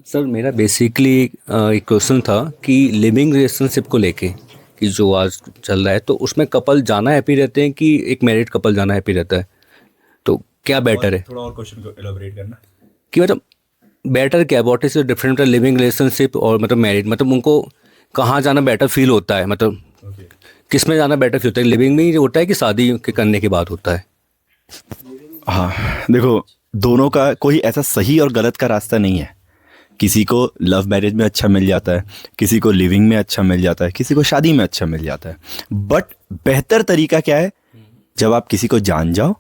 Sir मेरा basically एक question था कि लिविंग रिलेशनशिप को लेके कि जो आज चल रहा है तो उसमें कपल ज़्यादा हैप्पी रहते हैं कि एक मैरिड कपल ज़्यादा हैप्पी रहता है, तो क्या बेटर है? थोड़ा और क्वेश्चन को एलाबोरेट करना। कि मतलब बेटर क्या, what is the different living relationship और मतलब मैरिड, मतलब उनको कहाँ जाना बेटर फील होता है, मतलब ओके। किस में जाना बेटर फील होता है, लिविंग में ही होता है कि शादी के करने के बाद होता है? हाँ, देखो, दोनों का कोई ऐसा सही और गलत का रास्ता नहीं है। किसी को लव मैरिज में अच्छा मिल जाता है, किसी को लिविंग में अच्छा मिल जाता है, किसी को शादी में अच्छा मिल जाता है। बट बेहतर तरीका क्या है? जब आप किसी को जान जाओ,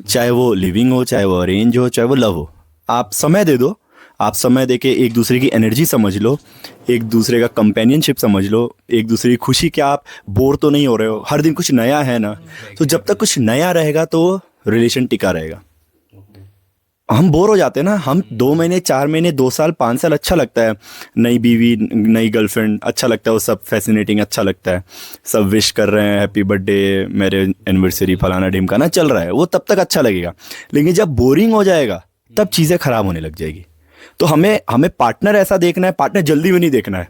चाहे वो लिविंग हो, चाहे वो अरेंज हो, चाहे वो लव हो, आप समय दे दो। आप समय दे के एक दूसरे की एनर्जी समझ लो, एक दूसरे का कंपेनियनशिप समझ लो, एक दूसरे की खुशी, क्या आप बोर तो नहीं हो रहे हो, हर दिन कुछ नया है ना। तो जब तक कुछ नया रहेगा तो रिलेशन टिका रहेगा। हम बोर हो जाते हैं ना, हम 2 महीने, 4 महीने, 2 साल, 5 साल अच्छा लगता है। नई बीवी, नई गर्लफ्रेंड, अच्छा लगता है, वो सब फैसिनेटिंग अच्छा लगता है। सब विश कर रहे हैं, हैप्पी बर्थडे, मेरे एनिवर्सरी, फलाना ढिमकाना चल रहा है, वो तब तक अच्छा लगेगा। लेकिन जब बोरिंग हो जाएगा तब चीज़ें खराब होने लग जाएगी। तो हमें हमें पार्टनर ऐसा देखना है, पार्टनर जल्दी में नहीं देखना है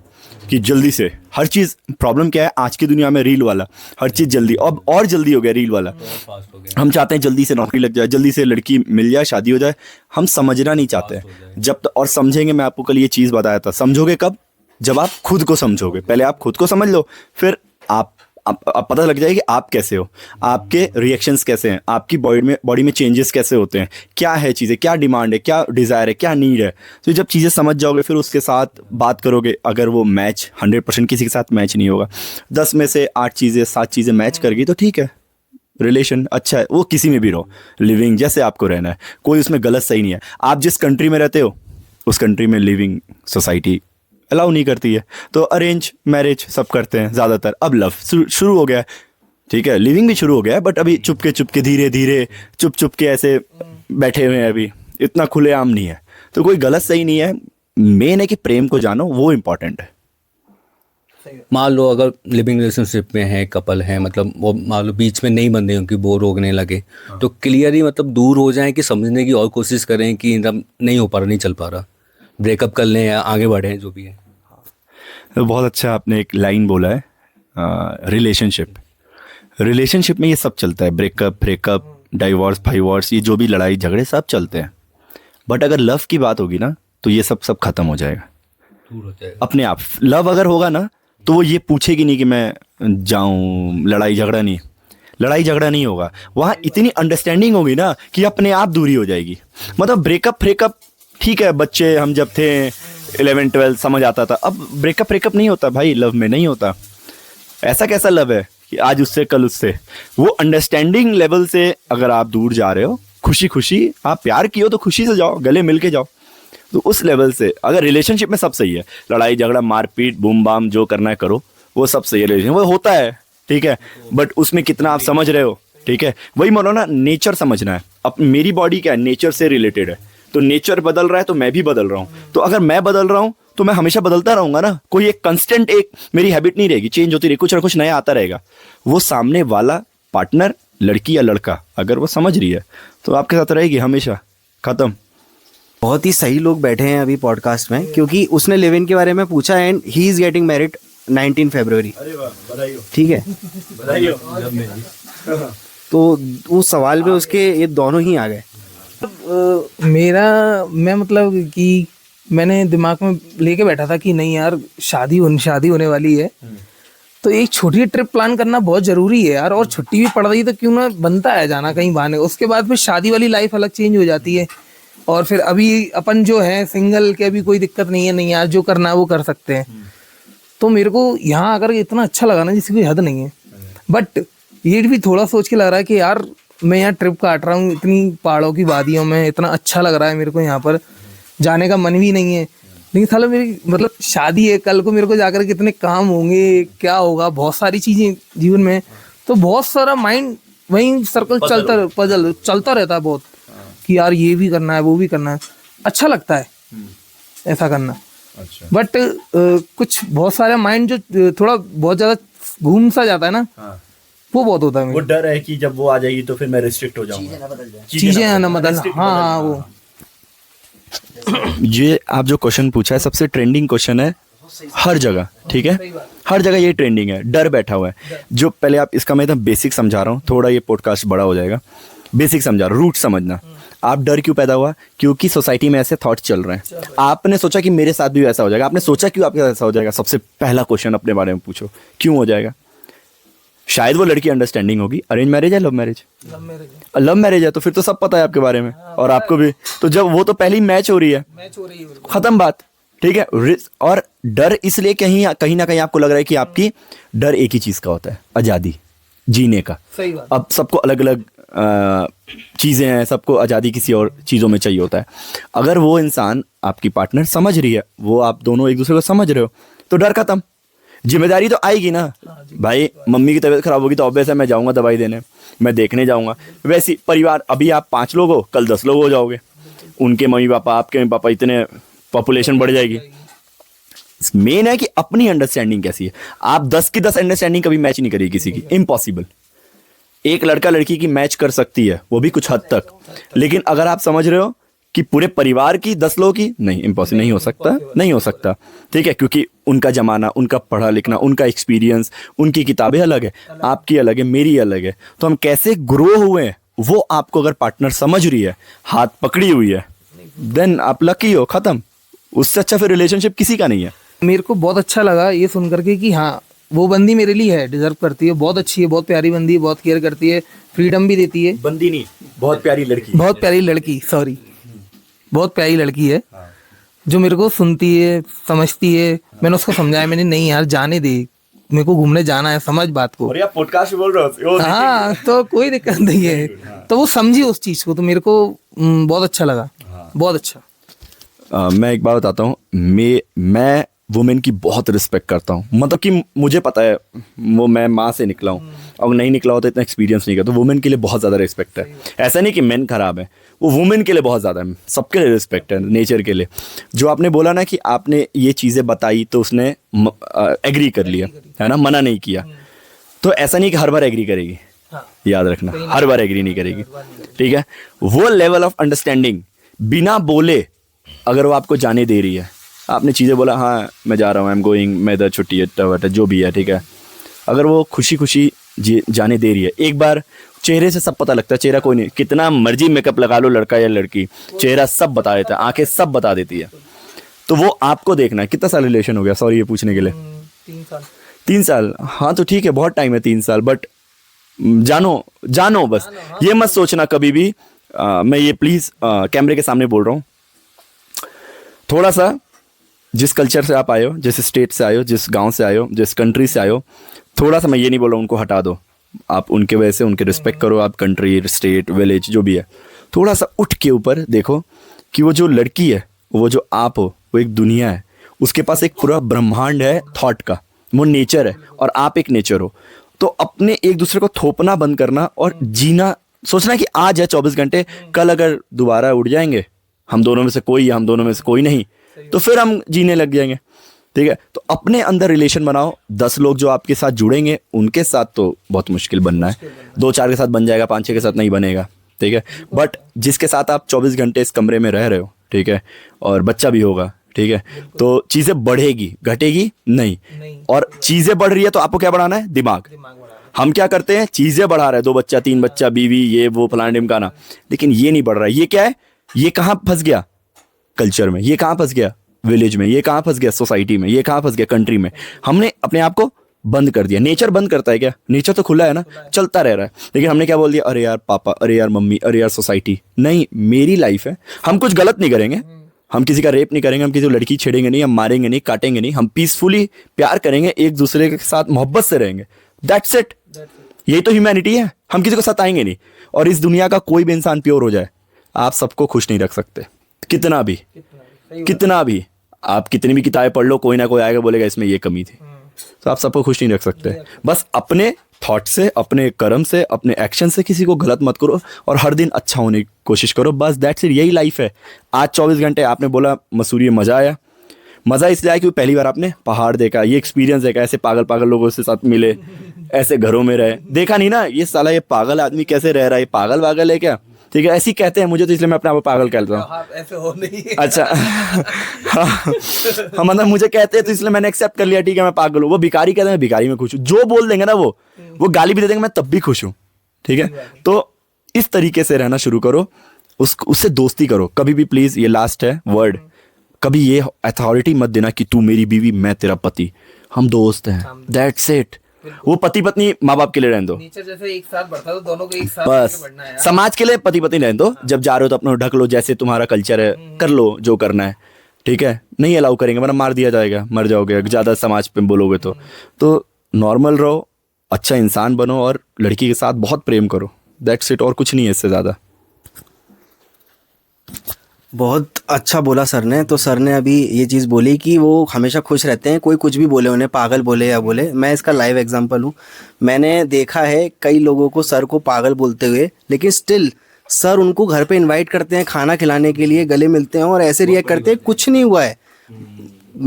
कि जल्दी से हर चीज़। प्रॉब्लम क्या है आज की दुनिया में? रील वाला, हर चीज़ जल्दी, अब और जल्दी हो गया रील वाला। फास्ट हो गया। हम चाहते हैं जल्दी से नौकरी लग जाए, जल्दी से लड़की मिल जाए, शादी हो जाए। हम समझना नहीं चाहते फास्ट हो हैं। जाए। जब तक और समझेंगे, मैं आपको कल ये चीज़ बताया था, समझोगे कब? जब आप खुद को समझोगे। पहले आप खुद को समझ लो, फिर आप पता लग जाएगी आप कैसे हो, आपके रिएक्शंस कैसे हैं, आपकी बॉडी में चेंजेस कैसे होते हैं, क्या है चीज़ें, क्या डिमांड है, क्या डिज़ायर है, क्या नीड है। तो जब चीज़ें समझ जाओगे फिर उसके साथ बात करोगे। अगर वो मैच 100% किसी के साथ मैच नहीं होगा, 10 में से 8 चीज़ें, 7 चीज़ें मैच कर गई तो ठीक है, रिलेशन अच्छा है। वो किसी में भी रहो, लिविंग जैसे आपको रहना है, कोई उसमें गलत सही नहीं है। आप जिस कंट्री में रहते हो उस कंट्री में लिविंग सोसाइटी अलाउ नहीं करती है, तो अरेंज मैरिज सब करते हैं ज़्यादातर। अब लव शुरू हो गया है, ठीक है, लिविंग भी शुरू हो गया है, बट अभी चुपके धीरे धीरे, चुप के ऐसे बैठे हुए हैं, अभी इतना खुलेआम नहीं है। तो कोई गलत सही नहीं है, मेन है कि प्रेम को जानो, वो इम्पोर्टेंट है। मान लो अगर लिविंग रिलेशनशिप में है, कपल है, मतलब वो मान लो बीच में नहीं बन रहे उनकी, बोर होने लगे, तो क्लियरली मतलब दूर हो जाएं कि समझने की और कोशिश करें कि मतलब नहीं हो पा रहा, नहीं चल पा रहा, ब्रेकअप कर लें या आगे बढ़ें, जो भी है? तो बहुत अच्छा आपने एक लाइन बोला है, रिलेशनशिप। रिलेशनशिप में ये सब चलता है, ब्रेकअप, डाइवोर्स, फाइवोर्स, ये जो भी लड़ाई झगड़े सब चलते हैं। बट अगर लव की बात होगी ना तो ये सब खत्म हो जाएगा दूर हो जाएगा अपने आप। लव अगर होगा ना तो वो ये पूछेगी नहीं कि मैं जाऊं, लड़ाई झगड़ा नहीं होगा वहाँ। इतनी अंडरस्टैंडिंग होगी ना कि अपने आप दूरी हो जाएगी। मतलब ब्रेकअप ठीक है, बच्चे हम जब थे 11-12 समझ आता था। अब ब्रेकअप नहीं होता भाई, लव में नहीं होता। ऐसा कैसा लव है कि आज उससे कल उससे? वो अंडरस्टैंडिंग लेवल से अगर आप दूर जा रहे हो, खुशी खुशी आप प्यार किए हो तो खुशी से जाओ, गले मिल के जाओ। तो उस लेवल से अगर रिलेशनशिप में सब सही है, लड़ाई झगड़ा मारपीट बूम बाम जो करना है करो, वो सब सही है, रिलेशन वो होता है, ठीक है। बट उसमें कितना आप समझ रहे हो, ठीक है। वही मानो ना, नेचर समझना है। अब मेरी बॉडी क्या है, नेचर से रिलेटेड है, तो नेचर बदल रहा है तो मैं भी बदल रहा हूँ। तो अगर मैं बदल रहा हूँ तो मैं हमेशा बदलता रहूंगा ना। कोई एक कंस्टेंट एक मेरी हैबिट नहीं रहेगी, चेंज होती रहेगी, कुछ ना कुछ नया आता रहेगा। वो सामने वाला पार्टनर, लड़की या लड़का, अगर वो समझ रही है तो आपके साथ रहेगी हमेशा, खत्म। बहुत ही सही लोग बैठे हैं अभी पॉडकास्ट में, क्योंकि उसने लिव इन के बारे में पूछा and he is getting married 19 फरवरी। अरे वाह, बधाई हो। ठीक है, बधाई हो। तो उस सवाल पे उसके ये दोनों ही आ गए। मैं मतलब कि मैंने दिमाग में लेके बैठा था कि नहीं यार, शादी होने वाली है, तो एक छोटी ट्रिप प्लान करना बहुत जरूरी है यार। और छुट्टी भी पड़ रही तो क्यों ना बनता है जाना कहीं बहाने। उसके बाद फिर शादी वाली लाइफ अलग चेंज हो जाती है। और फिर अभी अपन जो है सिंगल के, अभी कोई दिक्कत नहीं है, नहीं यार जो करना है वो कर सकते हैं। तो मेरे को यहाँ आकर इतना अच्छा लगा ना, जिसकी कोई हद नहीं है। बट ये भी थोड़ा सोच के लग रहा है कि यार मैं यहाँ ट्रिप काट रहा हूँ इतनी पहाड़ों की वादियों में, इतना अच्छा लग रहा है मेरे को, यहाँ पर जाने का मन भी नहीं है। लेकिन साला मेरी मतलब शादी है, कल को मेरे को जाकर कितने काम होंगे, क्या होगा, बहुत सारी चीजें जीवन में। तो बहुत सारा माइंड वहीं सर्कल चलता रहता है बहुत, कि यार ये भी करना है, वो भी करना है। अच्छा लगता है ऐसा करना। अच्छा। बट कुछ बहुत सारे माइंड जो थोड़ा बहुत ज्यादा घूम सा जाता है ना, वो बहुत होता है वो मेरे। डर है कि जब वो आ जाएगी तो फिर मैं रिस्ट्रिक्ट हो जाऊंगा, चीजें ना बदल, हाँ हाँ वो। ये आप जो क्वेश्चन पूछा है सबसे ट्रेंडिंग क्वेश्चन है हर जगह, ठीक है, हर जगह ये ट्रेंडिंग है, डर बैठा हुआ है। जो पहले आप इसका मैं एकदम बेसिक समझा रहा हूँ, थोड़ा ये पॉडकास्ट बड़ा हो जाएगा, बेसिक समझा रहा हूँ, रूट समझना। आप डर क्यों पैदा हुआ? क्योंकि सोसाइटी में ऐसे थॉट चल रहे हैं। आपने सोचा कि मेरे साथ भी वैसा हो जाएगा। आपने सोचा क्यों आपके साथ ऐसा हो जाएगा? सबसे पहला क्वेश्चन अपने बारे में पूछो, क्यों हो जाएगा? शायद वो लड़की अंडरस्टैंडिंग होगी। अरेंज मैरिज है, लव मैरिज? लव मैरिज है तो फिर तो सब पता है आपके बारे में और आपको भी। तो जब वो तो पहली मैच हो रही है, खत्म बात, ठीक है। और डर इसलिए कहीं ना कहीं आपको लग रहा है कि आपकी डर एक ही चीज का होता है, आजादी जीने का। सही बात। अब सबको अलग अलग चीजें हैं, सबको आजादी किसी और चीजों में चाहिए होता है। अगर वो इंसान आपकी पार्टनर समझ रही है, वो आप दोनों एक दूसरे को समझ रहे हो, तो डर खत्म। जिम्मेदारी तो आएगी ना भाई। मम्मी की तबीयत खराब होगी तो ऑब्वियस है मैं जाऊंगा दवाई देने, मैं देखने जाऊंगा। वैसे परिवार, अभी आप 5 लोग हो, कल 10 लोग हो जाओगे। उनके मम्मी पापा, आपके मम्मी पापा, इतने पॉपुलेशन बढ़ जाएगी। मेन है कि अपनी अंडरस्टैंडिंग कैसी है। आप 10 की 10 अंडरस्टैंडिंग कभी मैच नहीं करेगी किसी की, इम्पॉसिबल। एक लड़का लड़की की मैच कर सकती है, वो भी कुछ हद तक, लेकिन अगर आप समझ रहे हो कि पूरे परिवार की 10 लोगों की, नहीं, इम्पॉसिबल, नहीं हो सकता, नहीं हो सकता, ठीक है। क्योंकि उनका जमाना, उनका पढ़ा लिखना, उनका एक्सपीरियंस, उनकी किताबें अलग है, आपकी अलग है, मेरी अलग है। तो हम कैसे ग्रो हुए हैं वो आपको अगर पार्टनर समझ रही है, हाथ पकड़ी हुई है, देन आप लकी हो, खत्म। उससे अच्छा फिर रिलेशनशिप किसी का नहीं है। मेरे को बहुत अच्छा लगा ये सुन करके कि हाँ वो बंदी मेरे लिए है, डिजर्व करती है, बहुत अच्छी है, बहुत प्यारी बंदी है, बहुत केयर करती है, फ्रीडम भी देती है। बंदी नहीं, बहुत प्यारी लड़की, बहुत प्यारी लड़की, सॉरी, बहुत प्यारी लड़की है जो मेरे को सुनती है, समझती है। मैंने उसको समझाया, मैंने नहीं यार जाने दे, मेरे को घूमने जाना है, समझ बात को। और यार पॉडकास्ट बोल रहे हो। हाँ तो कोई दिक्कत नहीं है। तो वो समझी उस चीज को, तो मेरे को बहुत अच्छा लगा, बहुत अच्छा। मैं एक बात बताता हूँ, मैं वुमेन की बहुत रिस्पेक्ट करता हूँ। मतलब कि मुझे पता है, वो मैं माँ से निकला हूँ, और नहीं निकला हो तो इतना एक्सपीरियंस नहीं करता। तो वुमेन के लिए बहुत ज़्यादा रिस्पेक्ट है। ऐसा नहीं कि मेन खराब है, वो वुमेन के लिए बहुत ज़्यादा है, सबके लिए रिस्पेक्ट है, नेचर के लिए। जो आपने बोला ना कि आपने ये चीज़ें बताई तो उसने एग्री कर लिया, है ना, मना नहीं किया। तो ऐसा नहीं कि हर बार एग्री करेगी, याद रखना, हर बार एग्री नहीं करेगी, ठीक है। वो लेवल ऑफ अंडरस्टैंडिंग बिना बोले अगर वो आपको जाने दे रही है, आपने चीज़ें बोला, हाँ मैं जा रहा हूँ, आई एम गोइंग, मैं इधर छुट्टी है, जो भी है, ठीक है। अगर वो खुशी खुशी जाने दे रही है, एक बार चेहरे से सब पता लगता है, चेहरा कोई नहीं, कितना मर्जी मेकअप लगा लो लड़का या लड़की, चेहरा सब बता देता है, आंखें सब बता देती है। तो वो आपको देखना है। कितना साल रिलेशन हो गया, सॉरी ये पूछने के लिए? 3 साल। 3 साल, हाँ तो ठीक है, बहुत टाइम है 3 साल। बट जानो बस, ये मत सोचना कभी भी, मैं ये प्लीज कैमरे के सामने बोल रहा हूँ, थोड़ा सा जिस कल्चर से आप आए हो, जिस स्टेट से आए हो, जिस गांव से आए हो, जिस कंट्री से आए हो, थोड़ा सा, मैं ये नहीं बोल रहा हूँ उनको हटा दो, आप उनके वजह से उनके रिस्पेक्ट करो, आप कंट्री, स्टेट, विलेज जो भी है, थोड़ा सा उठ के ऊपर देखो कि वो जो लड़की है, वो जो आप हो, वो एक दुनिया है, उसके पास एक पूरा ब्रह्मांड है थॉट का, वो नेचर है और आप एक नेचर हो। तो अपने एक दूसरे को थोपना बंद करना और जीना, सोचना कि आज है 24 घंटे, कल अगर दोबारा उड़ जाएंगे, हम दोनों में से कोई या हम दोनों में से कोई नहीं, तो फिर हम जीने लग जाएंगे, ठीक है। तो अपने अंदर रिलेशन बनाओ। 10 लोग जो आपके साथ जुड़ेंगे उनके साथ तो बहुत मुश्किल बनना है, 2-4 के साथ बन जाएगा, 5-6 के साथ नहीं बनेगा, ठीक है। बट जिसके साथ आप 24 घंटे इस कमरे में रह रहे हो, ठीक है, और बच्चा भी होगा, ठीक है, तो चीज़ें बढ़ेगी, घटेगी नहीं। और चीज़ें बढ़ रही है तो आपको क्या बढ़ाना है? दिमाग। हम क्या करते हैं, चीज़ें बढ़ा रहे हैं, 2 बच्चा, 3 बच्चा, बीवी, ये वो फलाना ढिमकाना, लेकिन ये नहीं बढ़ रहा है। ये क्या है? ये कहाँ फंस गया? कल्चर में। ये कहाँ फंस गया? विलेज में। ये कहाँ फंस गया? सोसाइटी में। ये कहाँ फंस गया? कंट्री में। हमने अपने आप को बंद कर दिया। नेचर बंद करता है क्या? नेचर तो खुला है ना, चलता रह रहा है, लेकिन हमने क्या बोल दिया? अरे यार पापा, अरे यार मम्मी, अरे यार सोसाइटी। नहीं, मेरी लाइफ है, हम कुछ गलत नहीं करेंगे, हम किसी का रेप नहीं करेंगे, हम किसी को लड़की छेड़ेंगे नहीं, हम मारेंगे नहीं, काटेंगे नहीं, हम पीसफुली प्यार करेंगे, एक दूसरे के साथ मोहब्बत से रहेंगे, दैट्स इट। यही तो ह्यूमैनिटी है। हम किसी को सताएंगे नहीं। और इस दुनिया का कोई भी इंसान प्योर हो जाए, आप सबको खुश नहीं रख सकते, कितना भी आप कितनी भी किताबें पढ़ लो, कोई ना कोई आएगा बोलेगा इसमें ये कमी थी। तो आप सबको खुश नहीं रख सकते। बस अपने थॉट से, अपने कर्म से, अपने एक्शन से किसी को गलत मत करो और हर दिन अच्छा होने की कोशिश करो, बस दैट्स इट। यही लाइफ है। आज 24 घंटे आपने बोला मसूरी में मज़ा आया। मज़ा इसलिए आया क्योंकि पहली बार आपने पहाड़ देखा, ये एक्सपीरियंस देखा, ऐसे पागल लोगों से साथ मिले, ऐसे घरों में रहे, देखा नहीं ना ये साला ये पागल आदमी कैसे रह रहा है, ये पागल है क्या, ठीक है, ऐसे ही कहते हैं मुझे, तो इसलिए मैं अपने आप को पागल कहता हूँ। आप ऐसे हो नहीं है। अच्छा हाँ, मतलब मुझे कहते हैं तो इसलिए मैंने एक्सेप्ट कर लिया, ठीक है मैं पागल हूँ। वो भिखारी कहते हैं मैं भिखारी में खुश हूँ, जो बोल देंगे ना वो गाली भी दे देंगे मैं तब भी खुश हूँ, ठीक है। तो इस तरीके से रहना शुरू करो, उससे दोस्ती करो। कभी भी प्लीज, ये लास्ट है वर्ड, कभी ये अथॉरिटी मत देना कि तू मेरी बीवी मैं तेरा पति, हम दोस्त हैं, दैट्स इट। वो पति पत्नी माँ बाप के लिए रहने दो, नेचर जैसे एक साथ बढ़ता तो दोनों को एक साथ बस। लेके बढ़ना है यार। समाज के लिए पति पत्नी रहने दो, जब जा रहे हो तो अपना ढक लो, जैसे तुम्हारा कल्चर है कर लो जो करना है, ठीक है। नहीं अलाउ करेंगे वरना मार दिया जाएगा, मर जाओगे ज़्यादा समाज पे बोलोगे तो नॉर्मल रहो, अच्छा इंसान बनो और लड़की के साथ बहुत प्रेम करो, दैट्स इट। और कुछ नहीं है इससे ज़्यादा। बहुत अच्छा बोला सर ने। तो सर ने अभी ये चीज़ बोली कि वो हमेशा खुश रहते हैं, कोई कुछ भी बोले उन्हें, पागल बोले या बोले। मैं इसका लाइव एग्जांपल हूँ। मैंने देखा है कई लोगों को सर को पागल बोलते हुए, लेकिन स्टिल सर उनको घर पे इनवाइट करते हैं खाना खिलाने के लिए, गले मिलते हैं और ऐसे रिएक्ट करते हैं कुछ नहीं हुआ है।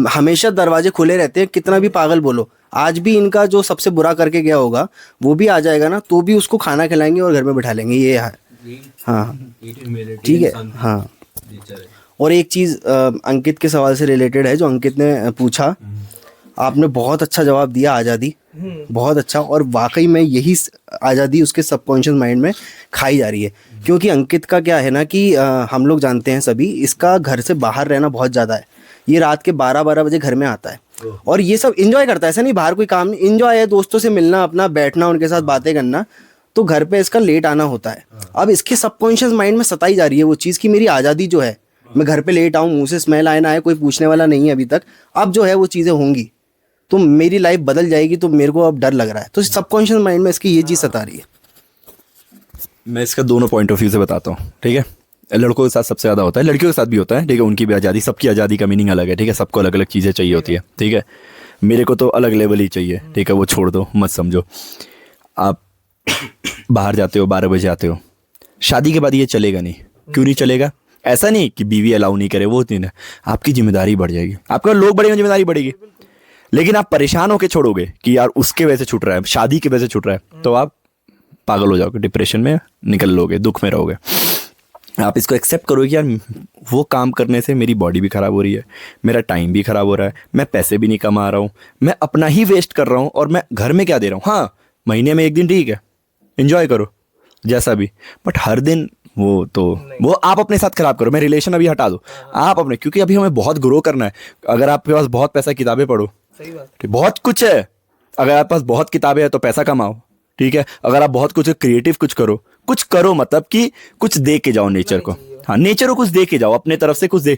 हमेशा दरवाजे खुले रहते हैं, कितना भी पागल बोलो। आज भी इनका जो सबसे बुरा करके गया होगा वो भी आ जाएगा ना, तो भी उसको खाना खिलाएंगे और घर में बिठा लेंगे। ये है, हाँ ठीक है, हाँ। और एक चीज़ अंकित के सवाल से रिलेटेड है, जो अंकित ने पूछा, आपने बहुत अच्छा जवाब दिया। आज़ादी बहुत अच्छा, और वाकई में यही आज़ादी उसके सबकॉन्शियस माइंड में खाई जा रही है। क्योंकि अंकित का क्या है ना कि हम लोग जानते हैं सभी, इसका घर से बाहर रहना बहुत ज़्यादा है। ये रात के 12-12 बजे घर में आता है और ये सब इंजॉय करता है। ऐसा नहीं बाहर कोई काम नहीं, इंजॉय है, दोस्तों से मिलना, अपना बैठना, उनके साथ बातें करना। तो घर पे इसका लेट आना होता है। अब इसके सबकॉन्शियस माइंड में सताई जा रही है वो चीज़ कि मेरी आज़ादी जो है, मैं घर पे लेट आऊँ, मुँह से स्मेल आए ना आए, कोई पूछने वाला नहीं है अभी तक। अब जो है वो चीज़ें होंगी तो मेरी लाइफ बदल जाएगी, तो मेरे को अब डर लग रहा है। तो सबकॉन्शियस माइंड में इसकी ये चीज़ सता रही है। मैं इसका दोनों पॉइंट ऑफ व्यू से बताता हूँ, ठीक है। लड़कों के साथ सबसे ज़्यादा होता है, लड़कियों के साथ भी होता है, ठीक है। उनकी भी आज़ादी, सबकी आज़ादी का मीनिंग अलग है, ठीक है। सबको अलग अलग चीज़ें चाहिए होती है, ठीक है। मेरे को तो अलग लेवल ही चाहिए, ठीक है। वो छोड़ दो, मत समझो। आप बाहर जाते हो, 12 बजे आते हो, शादी के बाद ये चलेगा नहीं। क्यों नहीं चलेगा? ऐसा नहीं कि बीवी अलाउ नहीं करे, वो नहीं, आपकी जिम्मेदारी बढ़ जाएगी, आपका लोग बढ़ेंगे, जिम्मेदारी बढ़ेगी। लेकिन आप परेशान होकर छोड़ोगे कि यार उसके वजह से छूट रहा है, शादी की वजह से छूट रहा है, तो आप पागल हो जाओगे, डिप्रेशन में निकल लोगे, दुख में रहोगे। आप इसको एक्सेप्ट करो कि यार वो काम करने से मेरी बॉडी भी ख़राब हो रही है, मेरा टाइम भी ख़राब हो रहा है, मैं पैसे भी नहीं कमा रहा हूँ, मैं अपना ही वेस्ट कर रहा हूँ, और मैं घर में क्या दे रहा हूँ। हाँ, महीने में 1 दिन ठीक है, एंजॉय करो जैसा भी, बट हर दिन वो आप अपने साथ खराब करो। मैं रिलेशन अभी हटा दो, आप अपने, क्योंकि अभी हमें बहुत ग्रो करना है। अगर आपके पास बहुत पैसा, किताबें पढ़ो, सही बात। ठीक, बहुत कुछ है। अगर आपके पास बहुत किताबें हैं तो पैसा कमाओ, ठीक है। अगर आप बहुत कुछ क्रिएटिव कुछ करो, मतलब कि कुछ दे के जाओ नेचर को। हाँ, नेचर को कुछ दे के जाओ, अपने तरफ से कुछ दे।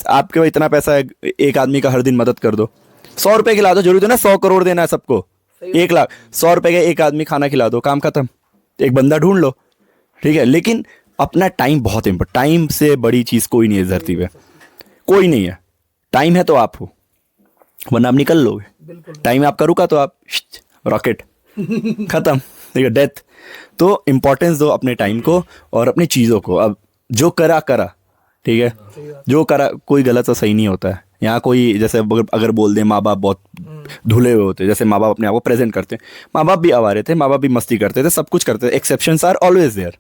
आपके पास इतना पैसा है, एक आदमी का हर दिन मदद कर दो, 100 रुपए खिला दो। जरूरी है ना 100 करोड़ देना है सबको, 1 लाख, 100 रुपए का एक आदमी खाना खिला दो, काम खत्म। एक बंदा ढूंढ लो, ठीक है। लेकिन अपना टाइम बहुत इंपॉर्टेंट, टाइम से बड़ी चीज कोई नहीं है धरती पे, कोई नहीं है। टाइम है तो आप हो, वरना आप निकल लोगे। टाइम आपका रुका तो आप रॉकेट खत्म, ठीक है, डेथ। तो इम्पोर्टेंस दो अपने टाइम को और अपनी चीज़ों को। अब जो करा, ठीक है, जो करा, कोई गलत और सही नहीं होता है यहाँ। कोई जैसे अगर बोल दे माँ बाप बहुत धुले हुए होते, जैसे माँ बाप अपने आप को प्रेजेंट करते हैं, माँ बाप भी आवारे थे, माँ बाप भी मस्ती करते थे, सब कुछ करते थे, exceptions are always there,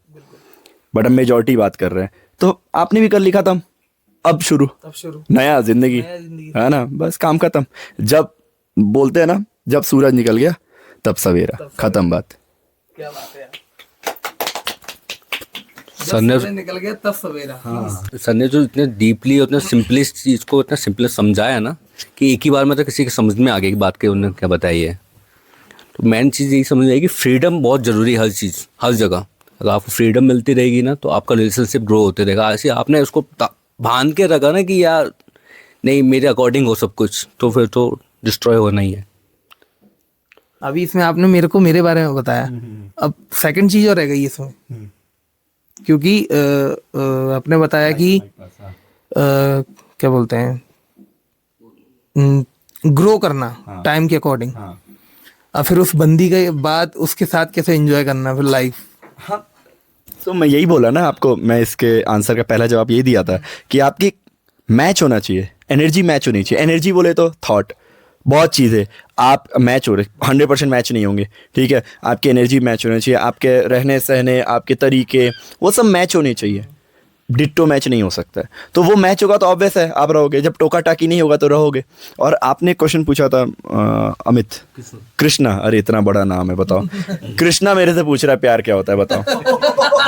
but हम मेजॉरिटी बात कर रहे हैं। तो आपने भी कर लिखा था, अब शुरू नया जिंदगी, है ना, बस काम खत्म। जब बोलते हैं ना, जब सूरज निकल गया तब सवेरा, खत्म बात। क्या बात है यार। सर ने निकल गया तब सवेरा। सर ने जो इतने डीपली और इतने सिंपलेस्ट चीज़ को इतना सिंपलेस्ट समझाया ना, कि एक ही बार में तो किसी के समझ में आ गई बात के उन्होंने क्या बताई है। तो मेन चीज़ यही समझ आई कि फ्रीडम बहुत ज़रूरी है, हर चीज़, हर जगह। अगर आपको फ्रीडम मिलती रहेगी ना, तो आपका रिलेशनशिप ग्रो होते रहेगा। ऐसे आपने उसको बांध के रखा ना कि यार नहीं मेरे अकॉर्डिंग हो सब कुछ, तो फिर तो डिस्ट्रॉय होना ही है। अभी इसमें आपने मेरे को मेरे बारे में बताया, अब सेकंड चीज और रह गई इसमें, क्योंकि आपने बताया कि क्या बोलते हैं, ग्रो करना टाइम के अकॉर्डिंग। और फिर उस बंदी के बाद उसके साथ कैसे एंजॉय करना फिर लाइफ। हाँ, तो मैं यही बोला ना आपको, मैं इसके आंसर का पहला जवाब यही दिया था कि आपकी मैच होना चाहिए, एनर्जी मैच होनी चाहिए। एनर्जी बोले तो थॉट, बहुत चीज़ें आप मैच हो रहे, 100% मैच नहीं होंगे, ठीक है, आपकी एनर्जी मैच होनी चाहिए, आपके रहने सहने, आपके तरीके, वो सब मैच होने चाहिए, डिट्टो मैच नहीं हो सकता है। तो वो मैच होगा तो ऑब्वियस है आप रहोगे, जब टोका टाकी नहीं होगा तो रहोगे। और आपने क्वेश्चन पूछा था अमित, कृष्णा, अरे इतना बड़ा नाम है, बताओ। कृष्णा मेरे से पूछ रहा है प्यार क्या होता है, बताओ।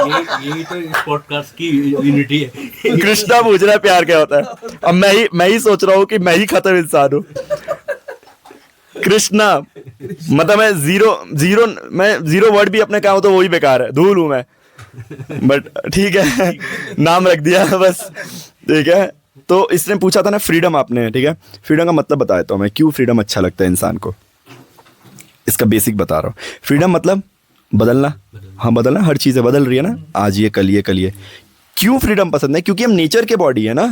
यही तो इस पॉडकास्ट की यूनिटी है। कृष्णा पूछ रहा है प्यार क्या होता है। अब मैं ही सोच रहा हूँ कि मैं ही खत्म इंसान हूँ। कृष्णा मतलब मैं जीरो वर्ड भी अपने कहा हूँ तो वही बेकार है, धूल हूँ मैं, बट ठीक है, नाम रख दिया बस, ठीक है। तो इसने पूछा था ना फ्रीडम आपने, ठीक है, फ्रीडम का मतलब बता देता हूँ मैं, क्यों फ्रीडम अच्छा लगता है इंसान को। इसका बेसिक बता रहा हूँ। फ्रीडम मतलब बदलना, हाँ बदलना, हर चीज़ें बदल रही है ना, आज ये कल ये कल ये। क्यों फ्रीडम पसंद है? क्योंकि हम नेचर के बॉडी है ना,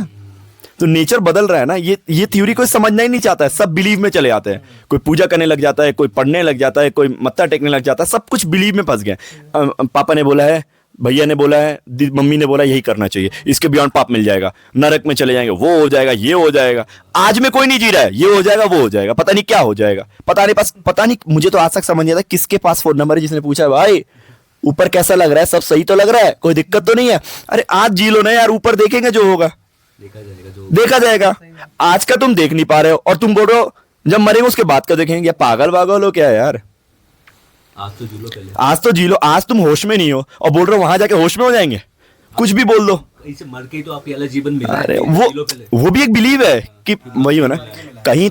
तो नेचर बदल रहा है ना, ये थ्योरी कोई समझना ही नहीं चाहता है, सब बिलीव में चले जाते हैं। कोई पूजा करने लग जाता है, कोई पढ़ने लग जाता है, कोई मत्था टेकने लग जाता है, सब कुछ बिलीव में फंस गए। पापा ने बोला है, भैया ने बोला है, मम्मी ने बोला यही करना चाहिए, इसके बियॉन्ड पाप मिल जाएगा, नरक में चले जाएंगे, वो हो जाएगा, ये हो जाएगा। आज में कोई नहीं जी रहा है, ये हो जाएगा, वो हो जाएगा, पता नहीं क्या हो जाएगा, पता नहीं। मुझे तो आज तक समझ नहीं आता किसके पास फोन नंबर है जिसने पूछा भाई ऊपर कैसा लग रहा है, सब सही तो लग रहा है, कोई दिक्कत तो नहीं है। अरे आज जी लो ना यार, ऊपर देखेंगे जो होगा देखा जाएगा। आज का तुम देख नहीं पा रहे हो और तुम बोल रहे हो जब मरेंगे उसके बाद का देखेंगे। या पागल पागल हो क्या है यार? आज तो जी लो पहले, आज तो जी लो। आज तुम होश में नहीं हो और बोल रहे हो वहां जाके होश में हो जाएंगे, कुछ भी बोल दो। इसे मर के ही तो आपको अगला जीवन मिला है। अरे जी लो पहले। वो भी एक बिलीव है कि वही हो ना, कहीं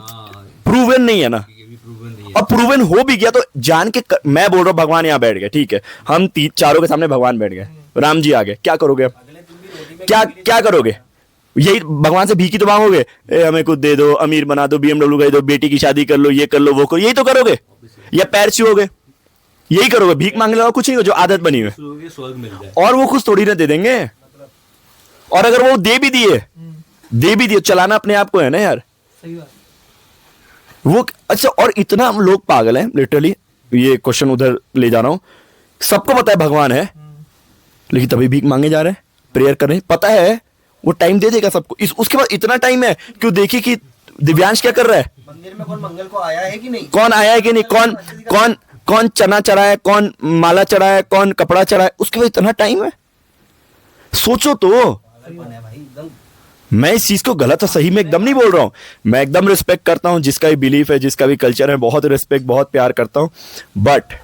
प्रूवन नहीं है ना। ये भी proven नहीं है। और प्रूवन हो भी गया तो जान के मैं बोल रहा हूँ भगवान यहाँ बैठ गए, ठीक है, हम चारों के सामने भगवान बैठ गए, राम जी आ गए, क्या करोगे अब? क्या करोगे? यही भगवान से भीख ही तो मांगोगे, हमें कुछ दे दो, अमीर बना दो, BMW दे दो, बेटी की शादी कर लो, ये कर लो, वो करो, यही तो करोगे। या पैर छुओगे, यही करोगे, भीख मांगने लगा, कुछ नहीं, जो आदत बनी हुई है। स्वर्ग मिल जाए। और वो खुद थोड़ी ना दे देंगे। और अगर वो दे भी दिए, चलाना अपने आप को है ना यार। सही बात। वो अच्छा, और इतना हम लोग पागल हैं लिटरली, ये क्वेश्चन उधर ले जा रहा हूं, सबको पता है भगवान है, लेकिन तभी भीख मांगे जा रहे हैं, प्रेयर कर रहे हैं, पता है वो टाइम दे देगा सबको। उसके बाद इतना टाइम है क्यों? देखिए कि दिव्यांश क्या कर रहा है, मंदिर में कौन मंगल को आया है कि नहीं, कौन आया है कि नहीं, कौन चना चढ़ाया है, कौन माला चढ़ाया है, कौन कपड़ा चढ़ाया है, उसके बाद इतना टाइम है। सोचो तो। मैं इस चीज को गलत और सही में एकदम नहीं बोल रहा हूं, मैं एकदम रिस्पेक्ट करता हूं जिसका भी बिलीफ है, जिसका भी कल्चर है, बहुत रिस्पेक्ट, बहुत प्यार करता हूं। बट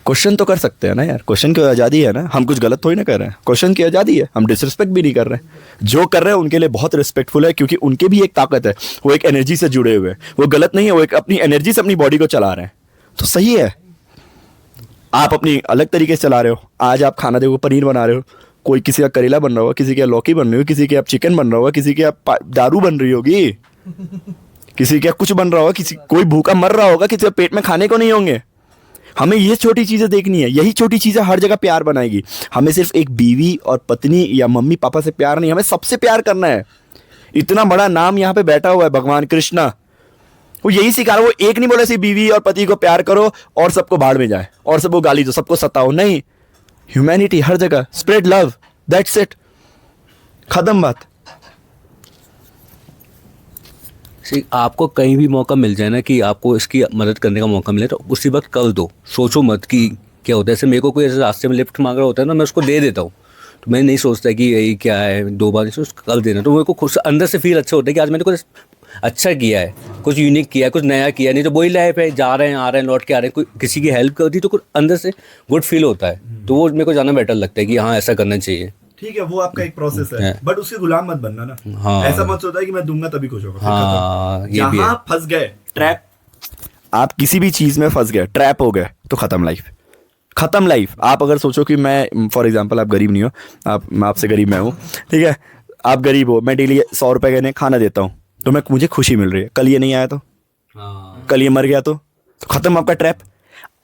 क्वेश्चन तो कर सकते हैं ना यार, क्वेश्चन की आज़ादी है ना, हम कुछ गलत थोड़ी ना कर रहे हैं, क्वेश्चन की आज़ादी है, हम डिसरिस्पेक्ट भी नहीं कर रहे हैं। जो कर रहे हैं उनके लिए बहुत रिस्पेक्टफुल है, क्योंकि उनके भी एक ताकत है, वो एक एनर्जी से जुड़े हुए हैं, वो गलत नहीं है, वो एक अपनी एनर्जी से अपनी बॉडी को चला रहे हैं, तो सही है। आप अपनी अलग तरीके से चला रहे हो। आज आप खाना देखो, पनीर बना रहे हो, कोई किसी का करेला बन रहा होगा, किसी के लौकी बन रही होगी, किसी के आप चिकन बन रहा होगा, किसी के आप दारू बन रही होगी, किसी के कुछ बन रहा होगा, कोई भूखा मर रहा होगा, किसी के पेट में खाने को नहीं होंगे। हमें ये छोटी चीजें देखनी है, यही छोटी चीजें हर जगह प्यार बनाएगी। हमें सिर्फ एक बीवी और पत्नी या मम्मी पापा से प्यार नहीं, हमें सबसे प्यार करना है। इतना बड़ा नाम यहाँ पे बैठा हुआ है भगवान कृष्णा, वो यही सिखा रहा है। वो एक नहीं बोला सिर्फ बीवी और पति को प्यार करो और सबको भाड़ में जाए और सबको गाली दो, सबको सताओ, नहीं। ह्यूमैनिटी हर जगह, स्प्रेड लव, दैट्स इट, खत्म बात। आपको कहीं भी मौका मिल जाए ना कि आपको इसकी मदद करने का मौका मिले, तो उसी वक्त कर दो, सोचो मत कि क्या होता है। जैसे मेरे को कोई ऐसे रास्ते में लिफ्ट मांग रहा होता है ना, मैं उसको दे देता हूँ, तो मैं नहीं सोचता कि यही क्या है, 2 बार नहीं सोच, कर देना। तो मेरे को खुद अंदर से फील अच्छा होता है कि आज मैंने कुछ अच्छा किया है, कुछ यूनिक किया है, कुछ नया किया। नहीं तो वही लाइफ है, जा रहे हैं, आ रहे हैं, लौट के आ रहे हैं। कोई किसी की हेल्प कर दी तो कुछ अंदर से गुड फील होता है, तो वो मेरे को ज़्यादा बेटर लगता है कि हाँ ऐसा करना चाहिए। ठीक है, वो आपका एक प्रोसेस है, बट उसके गुलाम मत बनना ना। हाँ। ऐसा मत सोचता है कि मैं दूंगा तभी खुश होगा। हाँ, ये भी है। जहाँ फंस गए ट्रैप, आप किसी भी चीज में फंस गए, ट्रैप हो गए, तो खत्म लाइफ, खत्म लाइफ। आप अगर सोचो कि मैं, फॉर एग्जांपल, आप गरीब नहीं हो, मैं आपसे गरीब मैं हूँ, ठीक है, आप गरीब हो, मैं डेली 100 रुपए का खाना देता हूँ, तो मुझे खुशी मिल रही है। कल ये नहीं आया तो, कल ये मर गया तो खत्म आपका ट्रैप।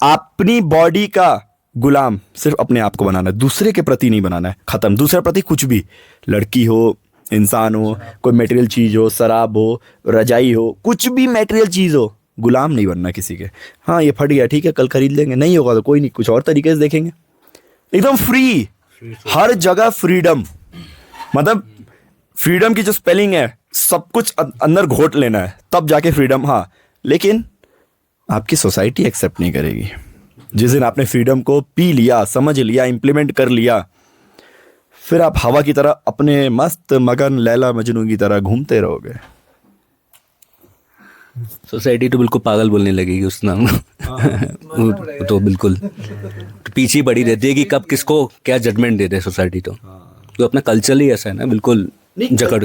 अपनी बॉडी का गुलाम सिर्फ अपने आप को बनाना है, दूसरे के प्रति नहीं बनाना है, खत्म। दूसरे प्रति कुछ भी, लड़की हो, इंसान हो, कोई मटेरियल चीज हो, शराब हो, रजाई हो, कुछ भी मटेरियल चीज हो, गुलाम नहीं बनना किसी के। हाँ ये फट गया, ठीक है, कल खरीद लेंगे, नहीं होगा तो कोई नहीं, कुछ और तरीके से देखेंगे। एकदम फ्री, हर जगह फ्रीडम। मतलब फ्रीडम की जो स्पेलिंग है सब कुछ अंदर घोट लेना है, तब जाके फ्रीडम। हाँ, लेकिन आपकी सोसाइटी एक्सेप्ट नहीं करेगी। जिस दिन आपने फ्रीडम को पी लिया, समझ लिया, इम्प्लीमेंट कर लिया, फिर आप हवा की तरह अपने मस्त मगन लैला मजनू की तरह घूमते रहोगे। सोसाइटी तो बिल्कुल पागल बोलने लगेगी उस नाम वो तो बिल्कुल तो पीछे ही पड़ी रहती है कि कब किसको क्या जजमेंट दे दे सोसाइटी। तो अपना कल्चर ही ऐसा है ना, बिल्कुल जकड़।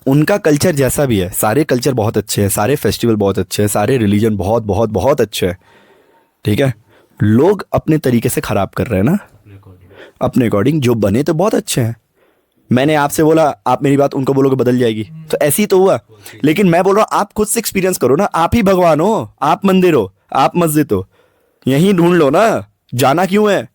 उनका कल्चर जैसा भी है, सारे कल्चर बहुत अच्छे हैं, सारे फेस्टिवल बहुत अच्छे हैं, सारे रिलीजन बहुत बहुत बहुत अच्छे हैं, ठीक है। लोग अपने तरीके से खराब कर रहे हैं ना, अपने अकॉर्डिंग। जो बने तो बहुत अच्छे हैं। मैंने आपसे बोला, आप मेरी बात उनको बोलोगे बदल जाएगी, तो ऐसे ही तो हुआ। लेकिन मैं बोल रहा हूँ आप खुद से एक्सपीरियंस करो ना। आप ही भगवान हो, आप मंदिर हो, आप मस्जिद हो, यहीं ढूंढ लो ना। जाना क्यों है?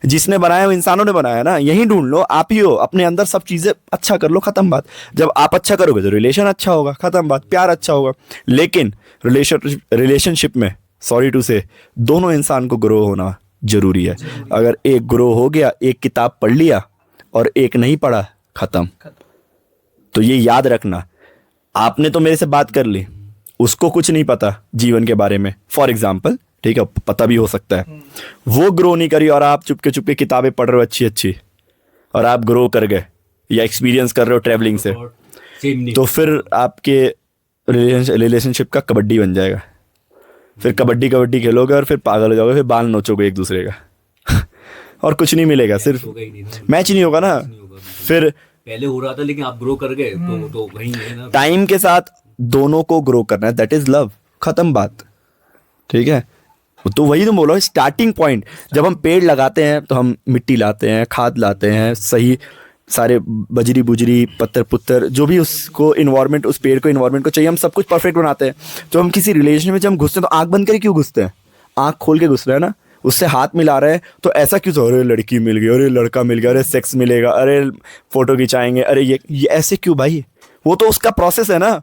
जिसने बनाया वो इंसानों ने बनाया ना, यहीं ढूंढ लो। आप ही हो, अपने अंदर सब चीजें अच्छा कर लो, खत्म बात। जब आप अच्छा करोगे तो रिलेशन अच्छा होगा, खत्म बात, प्यार अच्छा होगा। लेकिन रिलेशनशिप में सॉरी टू से दोनों इंसान को ग्रो होना जरूरी है। अगर एक ग्रो हो गया, एक किताब पढ़ लिया और एक नहीं पढ़ा, खत्म। तो ये याद रखना, आपने तो मेरे से बात कर ली, उसको कुछ नहीं पता जीवन के बारे में, फॉर एग्जाम्पल, ठीक है, पता भी हो सकता है, वो ग्रो नहीं करी और आप चुपके चुपके किताबें पढ़ रहे हो अच्छी अच्छी, और आप ग्रो कर गए या एक्सपीरियंस कर रहे हो ट्रैवलिंग से, तो फिर आपके रिलेशनशिप का कबड्डी बन जाएगा। फिर कबड्डी कबड्डी खेलोगे और फिर पागल हो जाओगे, फिर बाल नोचोगे एक दूसरे का और कुछ नहीं मिलेगा, सिर्फ मैच नहीं होगा ना। फिर पहले हो रहा था लेकिन आप ग्रो कर गए तो वही है ना। टाइम के साथ दोनों को ग्रो करना है, दैट इज लव, खत्म बात, ठीक है। तो वही तो बोलो, स्टार्टिंग पॉइंट। जब हम पेड़ लगाते हैं तो हम मिट्टी लाते हैं, खाद लाते हैं, सही सारे बजरी बुजरी पत्थर पुत्तर जो भी उसको इन्वायरमेंट, उस पेड़ को इन्वायरमेंट को चाहिए, हम सब कुछ परफेक्ट बनाते हैं। तो हम किसी रिलेशन में जब हम घुसते हैं तो आंख बंद करके क्यों घुसते हैं? आंख खोल के घुस रहे हैं ना, उससे हाथ मिला रहे हैं। तो ऐसा क्यों तो, अरे लड़की मिल गई, अरे लड़का मिल गया, अरे सेक्स मिलेगा, अरे फोटो खिंचाएंगे, अरे ये ऐसे क्यों भाई? वो तो उसका प्रोसेस है ना।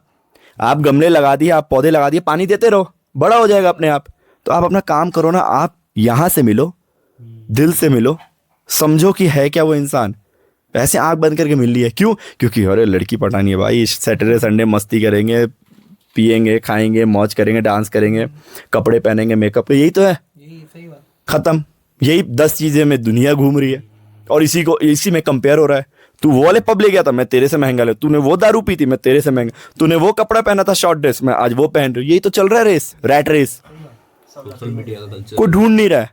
आप गमले लगा दिए, आप पौधे लगा दिए, पानी देते रहो, बड़ा हो जाएगा अपने आप। तो आप अपना काम करो ना, आप यहाँ से मिलो, दिल से मिलो, समझो कि है क्या वो इंसान। ऐसे आंख बंद करके मिल रही है क्यों? क्योंकि अरे लड़की पटानी है भाई, सैटरडे संडे मस्ती करेंगे, पिएंगे, खाएंगे, मौज करेंगे, डांस करेंगे, कपड़े पहनेंगे, मेकअप, यही तो है, खत्म। यही 10 चीजें में दुनिया घूम रही है और इसी में कंपेयर हो रहा है। तू वो वाले पब ले गया था, मैं तेरे से महंगा ले, तूने वो दारू पी थी, मैं तेरे से महंगा, तूने वो कपड़ा पहना था शॉर्ट ड्रेस, मैं आज वो पहन रही हूँ। यही तो चल रहा है race, rat race. Social media का कल्चर कोई ढूंढ नहीं रहा है,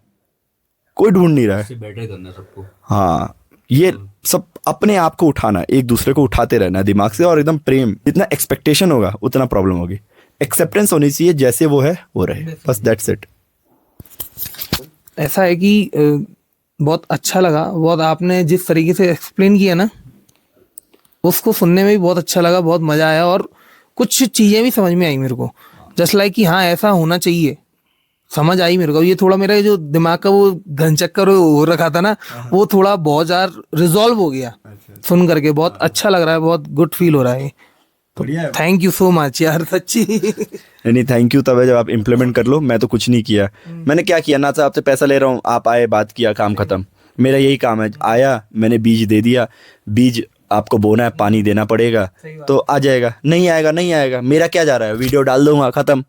कोई ढूंढ नहीं रहा है। बेटर करना सबको। हाँ, ये सब अपने आप को उठाना, एक दूसरे को उठाते रहना दिमाग से, और एकदम प्रेम। जितना एक्सपेक्टेशन होगा उतना प्रॉब्लम होगी। एक्सेप्टेंस होनी चाहिए, जैसे वो है वो रहे, बस दैट्स इट। ऐसा है कि बहुत अच्छा लगा, बहुत आपने जिस तरीके से एक्सप्लेन किया ना, उसको सुनने में भी बहुत अच्छा लगा, बहुत मजा आया, और कुछ चीजें भी समझ में आई मेरे को, जस्ट लाइक कि हाँ ऐसा होना चाहिए, समझ आई मेरे को। ये थोड़ा मेरा जो दिमाग का वो घन चक्कर हो रखा था ना, वो थोड़ा बहुत ज़्यादा रिजॉल्व हो गया सुन करके। बहुत अच्छा लग रहा है, बहुत गुड फील हो रहा है। थैंक यू सो मच यार, सच्ची। नहीं, थैंक यू तब है जब आप इम्प्लीमेंट कर लो। मैं तो कुछ नहीं किया, मैंने क्या किया ना, तो आपसे पैसा ले रहा हूँ, आप आए, बात किया, काम खत्म। मेरा यही काम है, आया, मैंने बीज दे दिया, बीज आपको बोना है, पानी देना पड़ेगा, तो आ जाएगा। नहीं आएगा, नहीं आएगा, मेरा क्या जा रहा है, वीडियो डाल दूंगा, खत्म।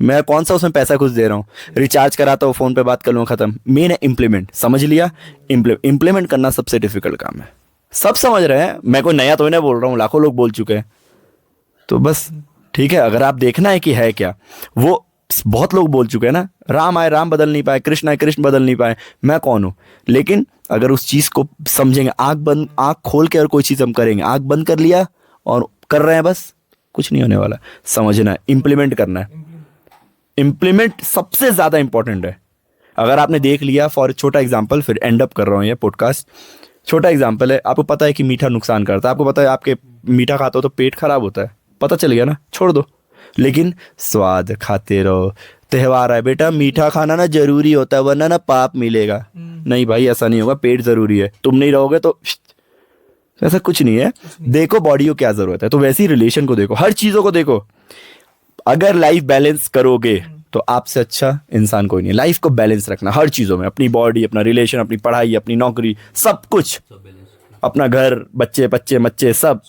मैं कौन सा उसमें पैसा कुछ दे रहा हूँ, रिचार्ज कराता हूँ, फ़ोन पे बात कर लूँगा, खत्म। मेन है इम्प्लीमेंट, समझ लिया। इम्प्लीमेंट करना सबसे डिफिकल्ट काम है, सब समझ रहे हैं, मैं कोई नया तो नहीं बोल रहा हूँ, लाखों लोग बोल चुके हैं। तो बस ठीक है, अगर आप देखना है कि है क्या, वो बहुत लोग बोल चुके हैं ना, राम आए राम बदल नहीं पाए, कृष्ण आए कृष्ण बदल नहीं पाए, मैं कौन हूँ। लेकिन अगर उस चीज़ को समझेंगे, आँख खोल के अगर कोई चीज़ हम करेंगे, आँख बंद कर लिया और कर रहे हैं, बस कुछ नहीं होने वाला। समझना है, इम्प्लीमेंट करना है। इम्प्लीमेंट सबसे ज़्यादा इंपॉर्टेंट है। अगर आपने देख लिया, फॉर छोटा एग्जाम्पल, फिर एंड अप कर रहा हूँ ये पॉडकास्ट, छोटा एग्जाम्पल है, आपको पता है कि मीठा नुकसान करता है, आपको पता है आपके मीठा खाते हो तो पेट खराब होता है, पता चल गया ना, छोड़ दो। लेकिन स्वाद खाते रहो। त्यौहार है बेटा, मीठा खाना ना जरूरी होता है, वरना ना पाप मिलेगा। नहीं भाई, ऐसा नहीं होगा, पेट जरूरी है, तुम नहीं रहोगे तो ऐसा कुछ नहीं है। देखो बॉडी को क्या जरूरत है, तो वैसे ही रिलेशन को देखो, हर चीज़ों को देखो। अगर लाइफ बैलेंस करोगे तो आपसे अच्छा इंसान कोई नहीं। लाइफ को बैलेंस रखना हर चीज़ों में, अपनी बॉडी, अपना रिलेशन, अपनी पढ़ाई, अपनी नौकरी, सब कुछ, अपना घर, बच्चे बच्चे मच्चे सब,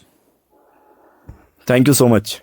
थैंक यू सो मच।